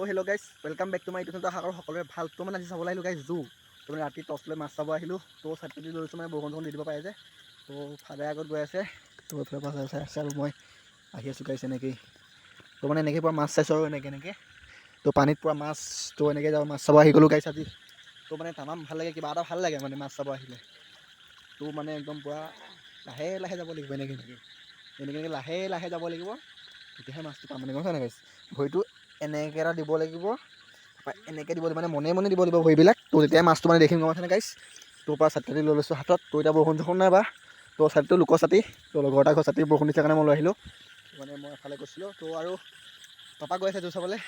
Hello' guys welcome back to my YouTube channel. আশা কৰোঁ সকলোৰে ভাল। তো মানে আজি চাবলৈ আহিলোঁ গাইজ জু। তো মানে ৰাতি টৰ্চ লৈ মাছ চাব আহিলোঁ। তো ছাতি লৈ লৈছোঁ মানে বৰষুণ দি দিব পাৰে যে। তো ফাদাৰে আগত গৈ আছে, তো এইফালে পাছ চাই আছে আৰু মই আহি আছোঁ গাইজ এনেকেই। তো মানে এনেকৈ পূৰা মাছ চাইছোঁ আৰু এনেকৈ তো পানীত পূৰা মাছ। তো এনেকৈ যাওঁ মাছ চাব আহি গ'লোঁ গাইজ আজি। তো মানে তামাম ভাল লাগে, কিবা এটা ভাল লাগে মানে মাছ চাব আহিলে। তো মানে একদম পূৰা লাহে লাহে যাব লাগিব এনেকৈ লাহে লাহে যাব লাগিব, তেতিয়াহে মাছটো পাম মানে গম পাইছা নাই গাইজ। ভৰিটো এনেকৈ এটা দিব লাগিব, এনেকৈ দিব লাগিব মানে মনে মনে দিব লাগিব ভৰিবিলাক। তো তেতিয়াই মাছটো মানে দেখিম গম পাইছানে গাইজ। তোৰ পৰা ছাতি লৈ লৈছোঁ হাতত। তো এতিয়া বৰষুণ চৰষুণ নাই বা। তো ছাতিটো লোকৰ ছাতি, তো লগৰ এটা ঘৰ ছাতি বৰষুণ দিছে কাৰণে মই লৈ আহিলোঁ। মানে মই এফালে গৈছিলোঁ তো আৰু পাপা গৈ আছে জোৰ চাবলৈ,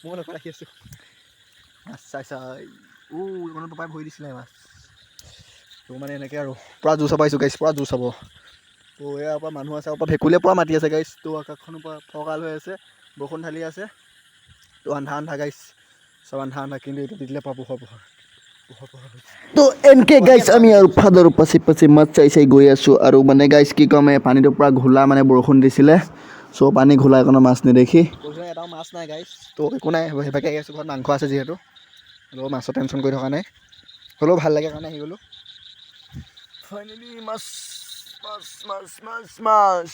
মই লগত ৰাখি আছোঁ মাছ চাই মানে পাপাই ভৰি দিছিলে মাছ। তো মানে এনেকৈ আৰু পূৰা জোৰ চাব আহিছোঁ গাইজ, পূৰা জোৰ চাব। তো ইয়াৰ পৰা মানুহ আছে, ওপৰত ভেকুলীয়ে পূৰা মাতি আছে গাইজ। তো আকাশখনৰ পৰা ফৰকাল হৈ আছে, বৰষুণ ঢালি আছে। তো আন্ধা গাইজ, চব আন্ধা কিন্তু এইটো দি দিলে পৰা পোহৰ তো এনকে গাইছ আমি আৰু ফাদাৰ পাছি মাছ চাই গৈ আছোঁ। আৰু মানে গাইছ কি ক'ম, পানীটো পূৰা ঘোলা, মানে বৰষুণ দিছিলে চ' পানী ঘোলা কাৰণে মাছ নেদেখি কৈছোঁ এটাও মাছ নাই গাইজ। তো একো নাই, সেইভাগে আহি আছোঁ। ঘৰত মাংস আছে যিহেতু, হ'লেও মাছৰ টেনশ্যন কৰি থকা নাই, হ'লেও ভাল লাগে কাৰণে আহি গ'লোঁ। ফাইনেলি মাছ মাছ মাছ মাছ মাছ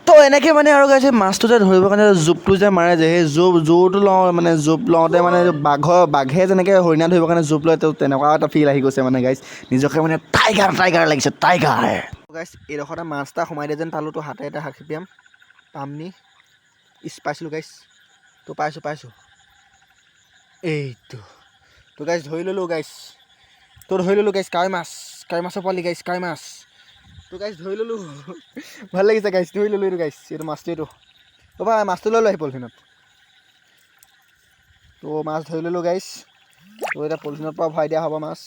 তো এনেকৈ মানে আৰু গাইছে মাছটো যে ধৰিবৰ কাৰণে জোপটো যে মাৰে যে, সেই জোৰটো লওঁ মানে জোপ লওঁতে মানে বাঘে যেনেকৈ হৰিণা ধৰিবৰ কাৰণে জোপ লয়, তো তেনেকুৱা এটা ফিল আহি গৈছে মানে গাইছ। নিজকে মানে টাইগাৰ লাগিছে, টাইগাৰ। গাইছ এইডোখৰতে মাছ এটা সোমাই দিয়ে যেন পালোঁ। তো হাতে এটা সাক্ষী পামনি পাইছিলোঁ গাইছ। তো পাইছোঁ এইটো। তো গাইছ ধৰি ল'লোঁ গাইছ। তো ধৰি ল'লোঁ গাইছ, কাৱৈ মাছৰ পোৱালি গাইছ, কাৱৈ মাছ। তো গাইছ ধৰি ল'লোঁ, ভাল লাগিছে গাইছ, ধৰি ল'লোঁ এইটো গাইছ, এইটো মাছটো এইটো। ৰ'বা মাছটো লৈ আহি পলিথিনত। তো মাছ ধৰি ল'লোঁ গাইছ। তো এতিয়া পলিথিনৰ পৰা ভৰাই দিয়া হ'ব মাছ।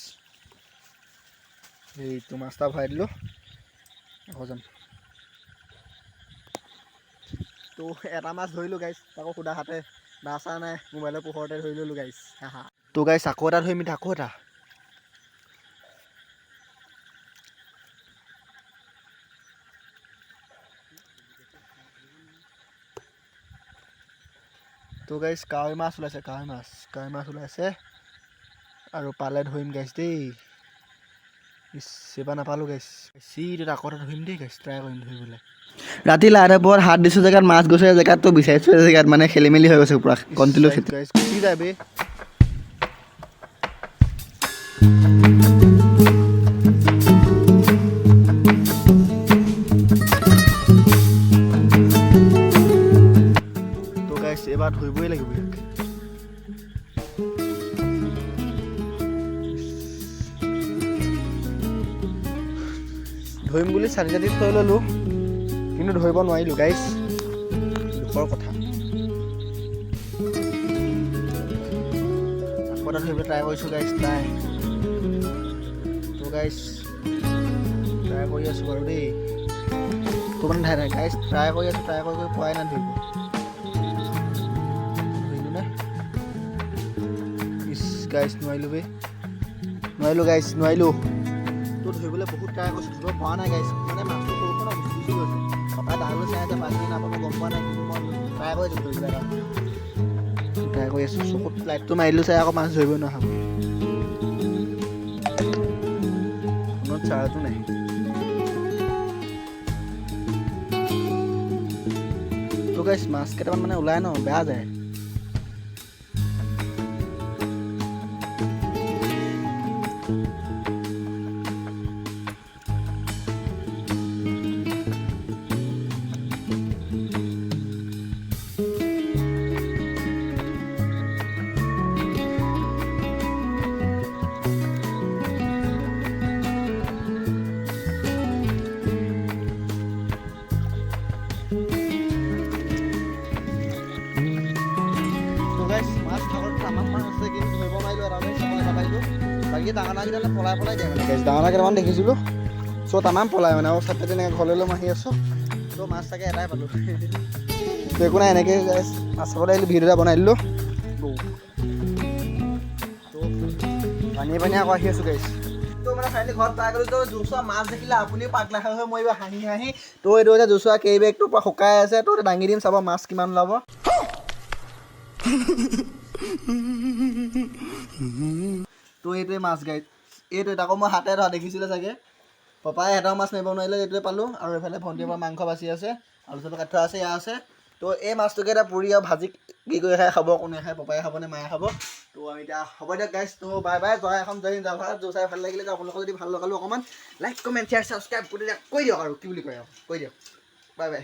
এইটো মাছ এটা ভৰাই দিলোঁ, আকৌ যাম। তো এটা মাছ ধৰিলোঁ গাইছ, আকৌ সুদা হাতে, দা চা নাই, মোবাইলৰ পোহৰতে ধৰি ল'লোঁ গাইছ। তো গাইছ আকৌ এটা ধৰিম এতিয়া, আকৌ এটা। তো গাইছ কাৱৈ মাছ ওলাইছে, কাৱৈ মাছ ওলাইছে। আৰু পালে ধৰিম গাইছ দেই। এইবাৰ নাপালোঁ গাইছ। চিৰিটো আকৌ এটা ধৰিম দেই গাইছ, ট্ৰাই কৰিম ধৰিবলৈ। ৰাতি লাইটৰ পোহৰত হাত দিছোঁ জেগাত মাছ গৈছে, জেগাততো বিচাৰিছোঁ জেগাত মানে খেলি মেলি হৈ গৈছে পূৰা কণ্টিনিউ খেতি। গাইছ গুচি যায় বে। তো গাইছ এবাৰ ধৰিবই লাগিব ইয়াক। ধৰিম বুলি ছাতি থৈ ল'লোঁ, কিন্তু ধৰিব নোৱাৰিলোঁ গাইছ, দুখৰ কথা। আকৌ এটা ধৰিবলৈ ট্ৰাই কৰিছোঁ গাইছ, তো গাইছ ট্ৰাই কৰি আছোঁ বাৰু দেই। তো মানে গাইছ ট্ৰাই কৰি আছোঁ, ট্ৰাই কৰি পোৱাই নাই ধৰিব। ধৰিলোঁ নে গাইছ, নোৱাৰিলোঁ গাইছ, নোৱাৰিলোঁ। তো ধৰিবলৈ বহুত ট্ৰাই কৰিছোঁ, ধৰিব পৰা নাই গাইছ। মানে মাছটো সৰুখন গুচি গৈছে। পাপাই ডাঙৰলৈ চাই আছে, পাইছে নাপাব গম পোৱা নাই, কিন্তু মই ট্ৰাই কৰি আছোঁ ধৰিবলৈ এটা। ট্ৰাই কৰি আছোঁ, চকুত লাইটটো মাৰি দিলোঁ চাই আকৌ মাছ ধৰিবই নোৱাৰা হ'ল। ফোনত চাৰ্জো নাই। তো গাইছ মাছ কেইটামান মানে ওলাই ন, বেয়া যায়। মাছ ভাগত তামাম মাছ আছে, কিন্তু ধৰিব নোৱাৰিলোঁ। এটা পাৰিলোঁ, বাকী ডাঙৰ ডাঙৰকেইটালে পলাই দিয়ে মানে গাইছ। ডাঙৰ কেইটামান দেখিছিলোঁ, চ' তামাম পলাই মানে। আৰু ছাতি তেনেকৈ ঘৰলৈ লৈ আহি আছোঁ, ত' মাছ তাকে এটাই পালোঁ। তো একো নাই, এনেকৈ গাইছ মাছ চাবলৈ আহিলোঁ, ভিডিঅ' এটা বনাই দিলোঁ। তো পানীয়ে আকৌ আহি আছোঁ গাইছ। তো মানে ফাইনেলি ঘৰত ট্ৰাই কৰিলোঁ। তো জোচোৱা মাছ দেখিলে আপুনিও পাগলা হৈ মৰিব হাঁহি। তো এইটো হৈছে জোচোৱা কেৰি বেগটো পৰা শুকাই আছে। তো দাঙি দিম, চাব মাছ কিমান ওলাব। তো এইটোৱে মাছ গাইজ, এইটোৱে আকৌ মই হাতে ধৰা দেখিছিলে চাগে। পাপাই এটাও মাছ মাৰিব নোৱাৰিলে, এইটোৱে পালোঁ। আৰু এইফালে ভণ্টিৰ পৰা মাংস বাচি আছে, আলু চালু কাটি থোৱা আছে, এয়া আছে। তো এই মাছটোকে এতিয়া পুৰি আৰু ভাজি কি কৰি খাই খাব, কোনে খায়, পাপাই খাব নে মায়ে খাব। তো আমি এতিয়া হ'ব দিয়ক গাইজ, তো বাই বাই। জয় এখন জয় হিন্দ, জয় চাই ভাল লাগিলে, আপোনালোকৰ যদি ভাল লগালোঁ অকণমান লাইক কমেণ্ট শ্বেয়াৰ ছাবস্ক্ৰাইব কৰি দিয়ক আৰু কি বুলি কয় আৰু কৈ দিয়ক। Bye bye.